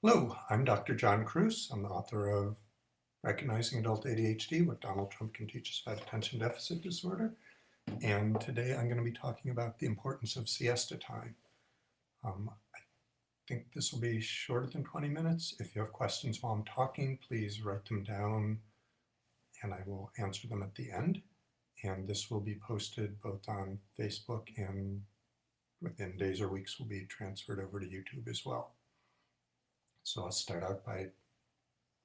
Hello, I'm Dr. John Cruz. I'm the author of Recognizing Adult ADHD, What Donald Trump Can Teach Us About Attention Deficit Disorder. And today I'm going to be talking about the importance of siesta time. I think this will be shorter than 20 minutes. If you have questions while I'm talking, please write them down and I will answer them at the end. And this will be posted both on Facebook and within days or weeks will be transferred over to YouTube as well. So I'll start out by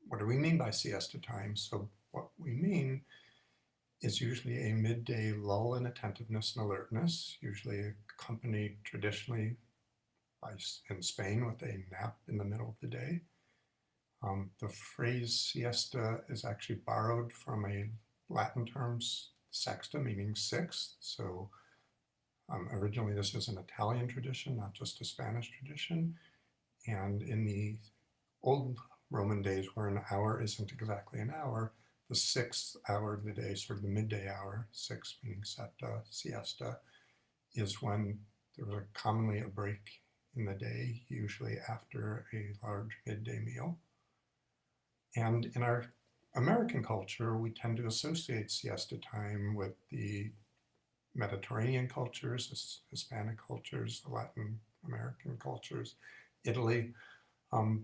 what do we mean by siesta time? So what we mean is usually a midday lull in attentiveness and alertness, usually accompanied traditionally in Spain with a nap in the middle of the day. The phrase siesta is actually borrowed from a Latin term, sexta, meaning sixth. So originally this was an Italian tradition, not just a Spanish tradition. And in the old Roman days where an hour isn't exactly an hour, the sixth hour of the day, sort of the midday hour, six meaning setta, siesta, is when there was commonly a break in the day, usually after a large midday meal. And in our American culture, we tend to associate siesta time with the Mediterranean cultures, Hispanic cultures, Latin American cultures, Italy. But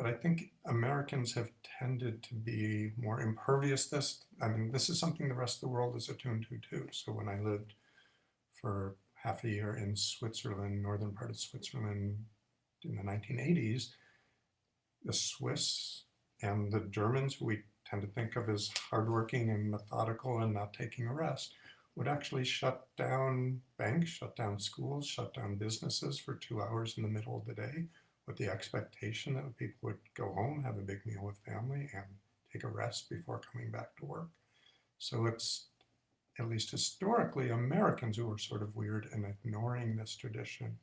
I think Americans have tended to be more impervious to this. I mean, this is something the rest of the world is attuned to too. So when I lived for half a year in Switzerland, northern part of Switzerland in the 1980s, the Swiss and the Germans, who we tend to think of as hardworking and methodical and not taking a rest, would actually shut down banks, shut down schools, shut down businesses for 2 hours in the middle of the day with the expectation that people would go home, have a big meal with family, and take a rest before coming back to work. So it's, at least historically, Americans who are sort of weird and ignoring this tradition,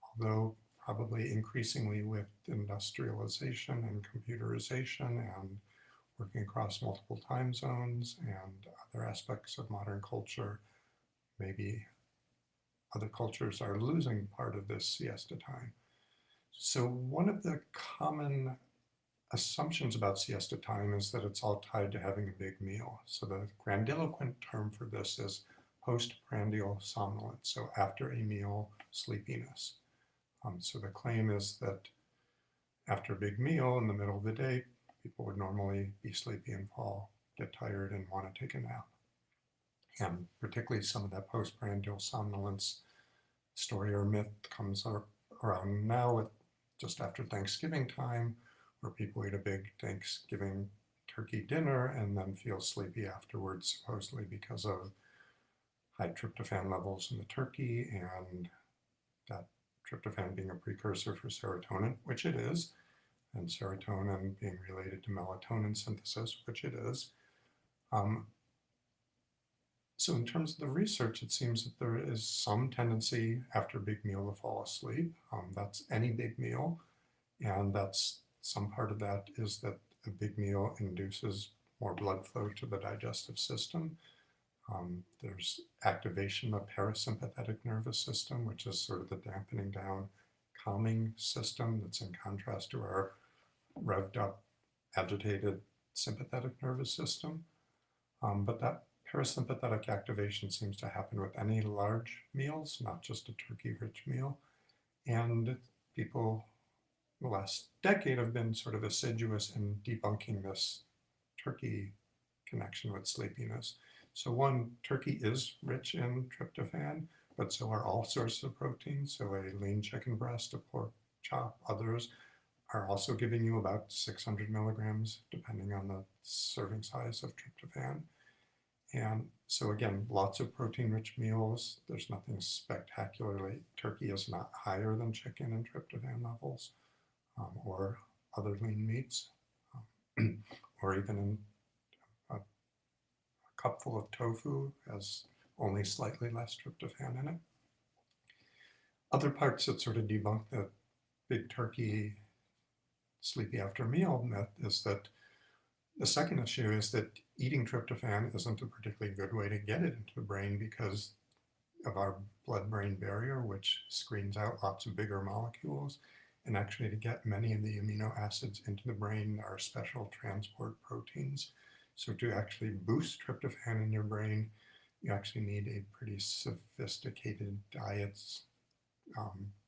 although probably increasingly with industrialization and computerization and working across multiple time zones and other aspects of modern culture, maybe other cultures are losing part of this siesta time. So one of the common assumptions about siesta time is that it's all tied to having a big meal. So the grandiloquent term for this is postprandial somnolence, so after a meal sleepiness. So the claim is that after a big meal in the middle of the day, people would normally be sleepy and get tired and want to take a nap. And particularly some of that postprandial somnolence story or myth comes around now with just after Thanksgiving time, where people eat a big Thanksgiving turkey dinner and then feel sleepy afterwards, supposedly because of high tryptophan levels in the turkey, and that tryptophan being a precursor for serotonin, which it is, and serotonin being related to melatonin synthesis, which it is. So in terms of the research, it seems that there is some tendency after a big meal to fall asleep. That's any big meal. And that's some part of that is that a big meal induces more blood flow to the digestive system. There's activation of the parasympathetic nervous system, which is sort of the dampening down, calming system that's in contrast to our revved up, agitated sympathetic nervous system. But that parasympathetic activation seems to happen with any large meals, not just a turkey-rich meal. And people the last decade have been sort of assiduous in debunking this turkey connection with sleepiness. So one, turkey is rich in tryptophan, but so are all sources of protein. So a lean chicken breast, a pork chop, others are also giving you about 600 milligrams, depending on the serving size of tryptophan. And so again, lots of protein-rich meals. There's nothing spectacularly. Turkey is not higher than chicken in tryptophan levels, or other lean meats, or even in a cupful of tofu has only slightly less tryptophan in it. Other parts that sort of debunk the big turkey sleepy after meal myth is that the second issue is that eating tryptophan isn't a particularly good way to get it into the brain because of our blood-brain barrier, which screens out lots of bigger molecules. And actually, to get many of the amino acids into the brain, there are special transport proteins. So to actually boost tryptophan in your brain, you actually need a pretty sophisticated diet,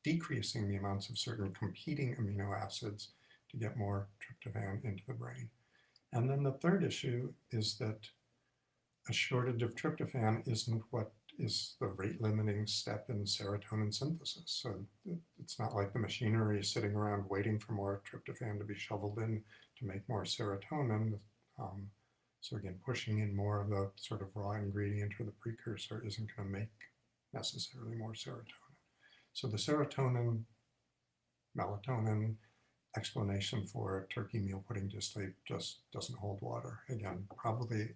decreasing the amounts of certain competing amino acids to get more tryptophan into the brain. And then the third issue is that a shortage of tryptophan isn't what is the rate limiting step in serotonin synthesis. So it's not like the machinery is sitting around waiting for more tryptophan to be shoveled in to make more serotonin. So again, pushing in more of the sort of raw ingredient or the precursor isn't going to make necessarily more serotonin. So the serotonin, melatonin explanation for turkey meal putting to sleep just doesn't hold water. Again, probably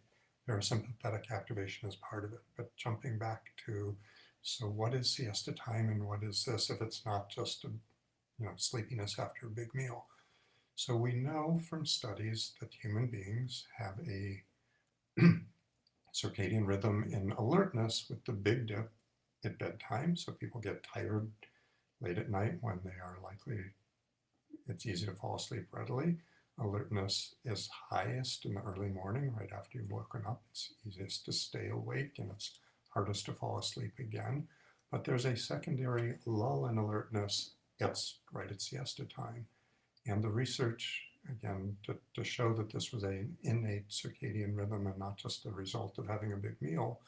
parasympathetic activation is part of it, but jumping back to, so what is siesta time and what is this if it's not just sleepiness after a big meal? So we know from studies that human beings have a circadian rhythm in alertness with the big dip at bedtime. So people get tired late at night when they are likely, it's easy to fall asleep readily. Alertness is highest in the early morning, right after you've woken up. It's easiest to stay awake and it's hardest to fall asleep again. But there's a secondary lull in alertness. It's right at siesta time. And the research, again, to show that this was an innate circadian rhythm and not just a result of having a big meal,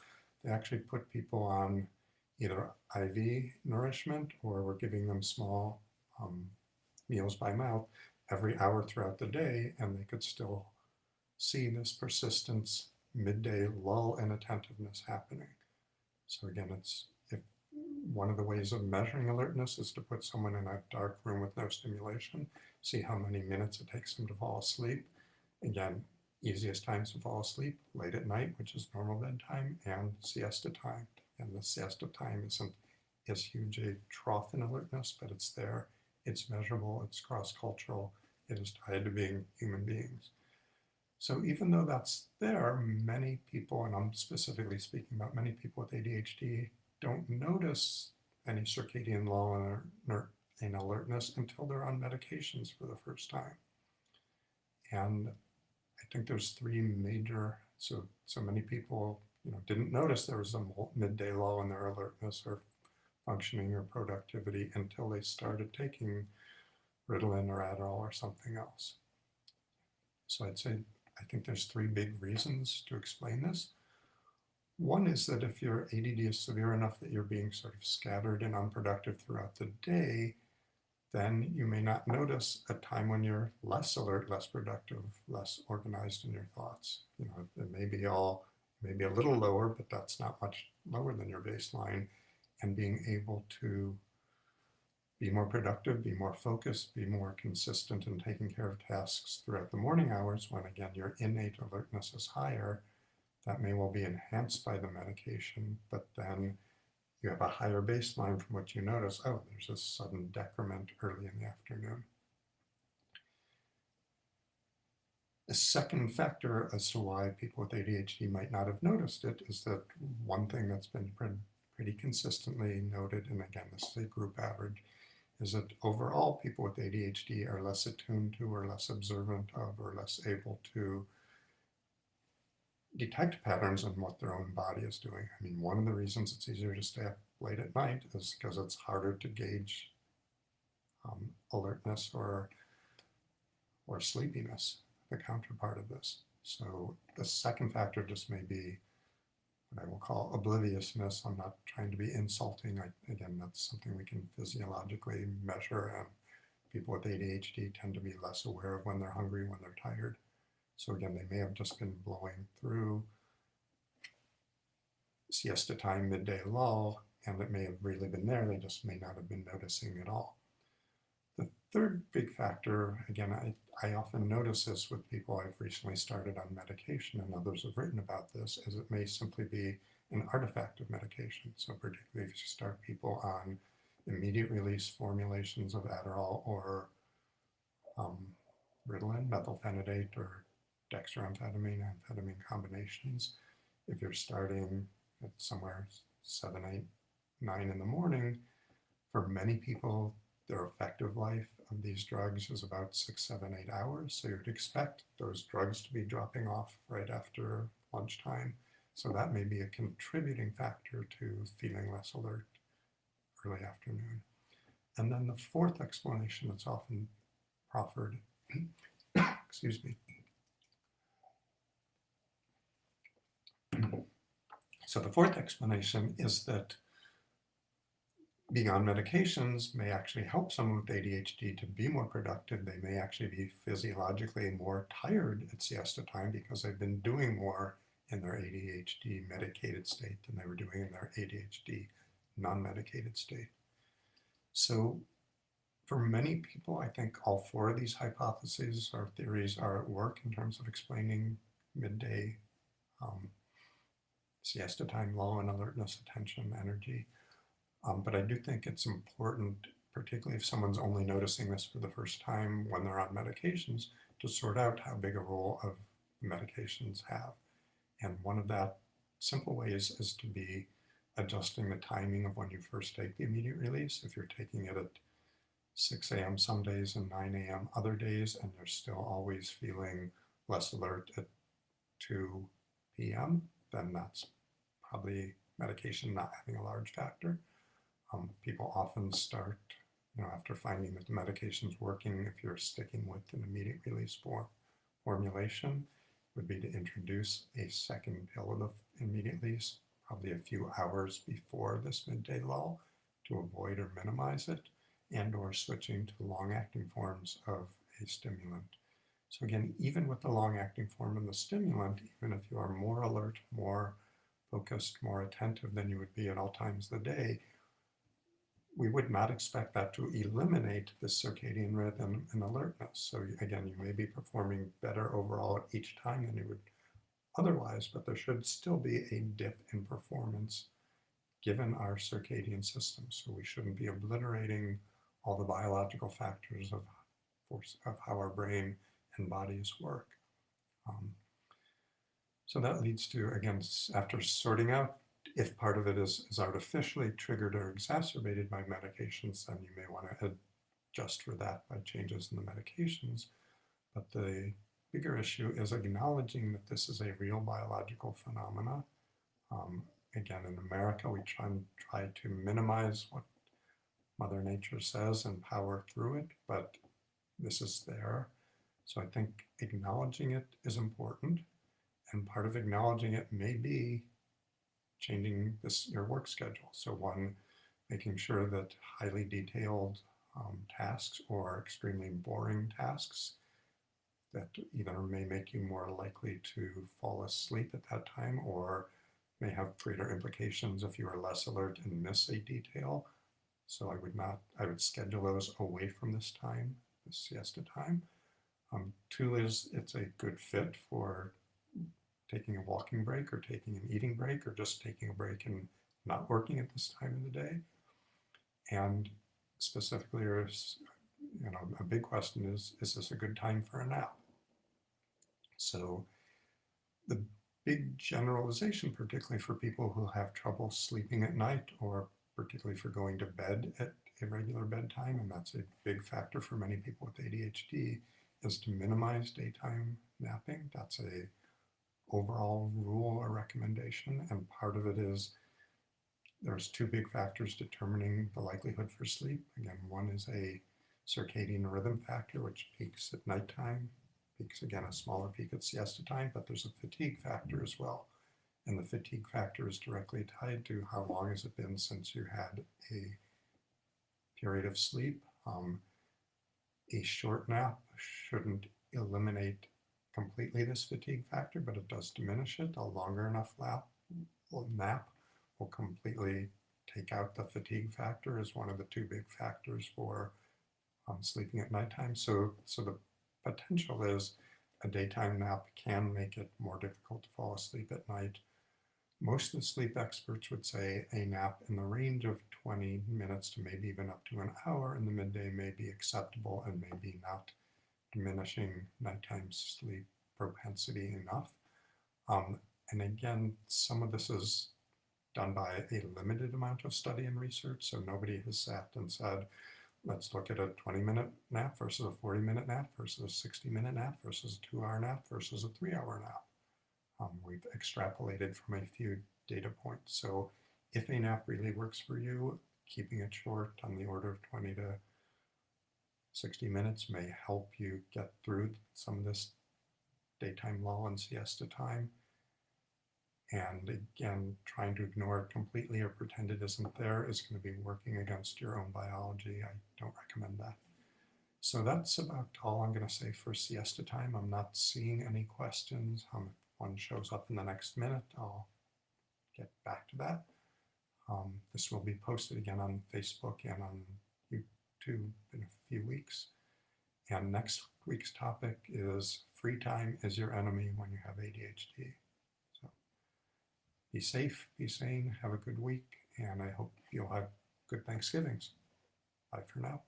they actually put people on either IV nourishment or were giving them small meals by mouth every hour throughout the day, and they could still see this persistence midday lull and attentiveness happening. So again, if one of the ways of measuring alertness is to put someone in a dark room with no stimulation, see how many minutes it takes them to fall asleep. Again, easiest times to fall asleep, late at night, which is normal bedtime, and siesta time. And the siesta time isn't as huge a trough in alertness, but it's there. It's measurable, it's cross-cultural, it is tied to being human beings. So even though that's there, many people, and I'm specifically speaking about many people with ADHD, don't notice any circadian lull in alertness until they're on medications for the first time. And I think there's three major, so many people didn't notice there was a midday lull in their alertness or functioning or productivity until they started taking Ritalin or Adderall or something else. So I'd say I think there's three big reasons to explain this. One is that if your ADD is severe enough that you're being sort of scattered and unproductive throughout the day, then you may not notice a time when you're less alert, less productive, less organized in your thoughts. It may be maybe a little lower, but that's not much lower than your baseline. And being able to be more productive, be more focused, be more consistent in taking care of tasks throughout the morning hours when, again, your innate alertness is higher, that may well be enhanced by the medication, but then you have a higher baseline from what you notice, oh, there's a sudden decrement early in the afternoon. The second factor as to why people with ADHD might not have noticed it is that one thing that's been pretty consistently noted, and again, this is a group average, is that overall people with ADHD are less attuned to or less observant of or less able to detect patterns in what their own body is doing. I mean, one of the reasons it's easier to stay up late at night is because it's harder to gauge alertness or sleepiness, the counterpart of this. So the second factor just may be what I will call obliviousness. I'm not trying to be insulting. Again, that's something we can physiologically measure, and people with ADHD tend to be less aware of when they're hungry, when they're tired. So again, they may have just been blowing through siesta time, midday lull, and it may have really been there. They just may not have been noticing at all. The third big factor, again, I often notice this with people I've recently started on medication, and others have written about this, is it may simply be an artifact of medication. So particularly if you start people on immediate release formulations of Adderall or Ritalin, methylphenidate, or dextroamphetamine, amphetamine combinations, if you're starting at somewhere 7, 8, 9 in the morning, for many people, their effective life of these drugs is about 6, 7, 8 hours. So you'd expect those drugs to be dropping off right after lunchtime. So that may be a contributing factor to feeling less alert early afternoon. And then the fourth explanation that's often proffered, excuse me. So the fourth explanation is that being on medications may actually help someone with ADHD to be more productive. They may actually be physiologically more tired at siesta time because they've been doing more in their ADHD medicated state than they were doing in their ADHD non-medicated state. So for many people, I think all four of these hypotheses or theories are at work in terms of explaining midday siesta time, lull, and alertness, attention, energy. But I do think it's important, particularly if someone's only noticing this for the first time when they're on medications, to sort out how big a role of medications have. And one of that simple ways is to be adjusting the timing of when you first take the immediate release. If you're taking it at 6 a.m. some days and 9 a.m. other days, and you're still always feeling less alert at 2 p.m., then that's probably medication not having a large factor. People often start, after finding that the medication's working, if you're sticking with an immediate release formulation, would be to introduce a second pill of the immediate release, probably a few hours before this midday lull to avoid or minimize it, and or switching to long-acting forms of a stimulant. So again, even with the long-acting form of the stimulant, even if you are more alert, more focused, more attentive than you would be at all times of the day, we would not expect that to eliminate the circadian rhythm and alertness. So again, you may be performing better overall each time than you would otherwise, but there should still be a dip in performance given our circadian system. So we shouldn't be obliterating all the biological factors of how our brain and bodies work. So that leads to, again, after sorting out if part of it is artificially triggered or exacerbated by medications, then you may want to adjust for that by changes in the medications. But the bigger issue is acknowledging that this is a real biological phenomena. Again, in America, we try to minimize what Mother Nature says and power through it, but this is there. So I think acknowledging it is important, and part of acknowledging it may be changing your work schedule. So one, making sure that highly detailed tasks or extremely boring tasks that either may make you more likely to fall asleep at that time or may have greater implications if you are less alert and miss a detail. So I would schedule those away from this time, the siesta time. Two is it's a good fit for taking a walking break or taking an eating break or just taking a break and not working at this time of the day. And specifically, a big question is this a good time for a nap? So the big generalization, particularly for people who have trouble sleeping at night or particularly for going to bed at a regular bedtime, and that's a big factor for many people with ADHD, is to minimize daytime napping. That's a overall rule or recommendation, and part of it is there's two big factors determining the likelihood for sleep. Again, one is a circadian rhythm factor, which peaks at nighttime, peaks again a smaller peak at siesta time, but there's a fatigue factor as well. And the fatigue factor is directly tied to how long has it been since you had a period of sleep. A short nap shouldn't eliminate completely this fatigue factor, but it does diminish it. A longer enough nap will completely take out the fatigue factor as one of the two big factors for sleeping at nighttime. So the potential is a daytime nap can make it more difficult to fall asleep at night. Most of the sleep experts would say a nap in the range of 20 minutes to maybe even up to an hour in the midday may be acceptable and maybe not diminishing nighttime sleep propensity enough. And again, some of this is done by a limited amount of study and research, so nobody has sat and said, let's look at a 20-minute nap versus a 40-minute nap versus a 60-minute nap versus a 2-hour nap versus a 3-hour nap. We've extrapolated from a few data points. So if a nap really works for you, keeping it short on the order of 20 to 60 minutes may help you get through some of this daytime lull and siesta time. And again, trying to ignore it completely or pretend it isn't there is going to be working against your own biology. I don't recommend that. So that's about all I'm going to say for siesta time. I'm not seeing any questions. If one shows up in the next minute, I'll get back to that. This will be posted again on Facebook and on YouTube in a few weeks. And next week's topic is free time is your enemy when you have ADHD. So be safe, be sane, have a good week, and I hope you'll have good Thanksgivings. Bye for now.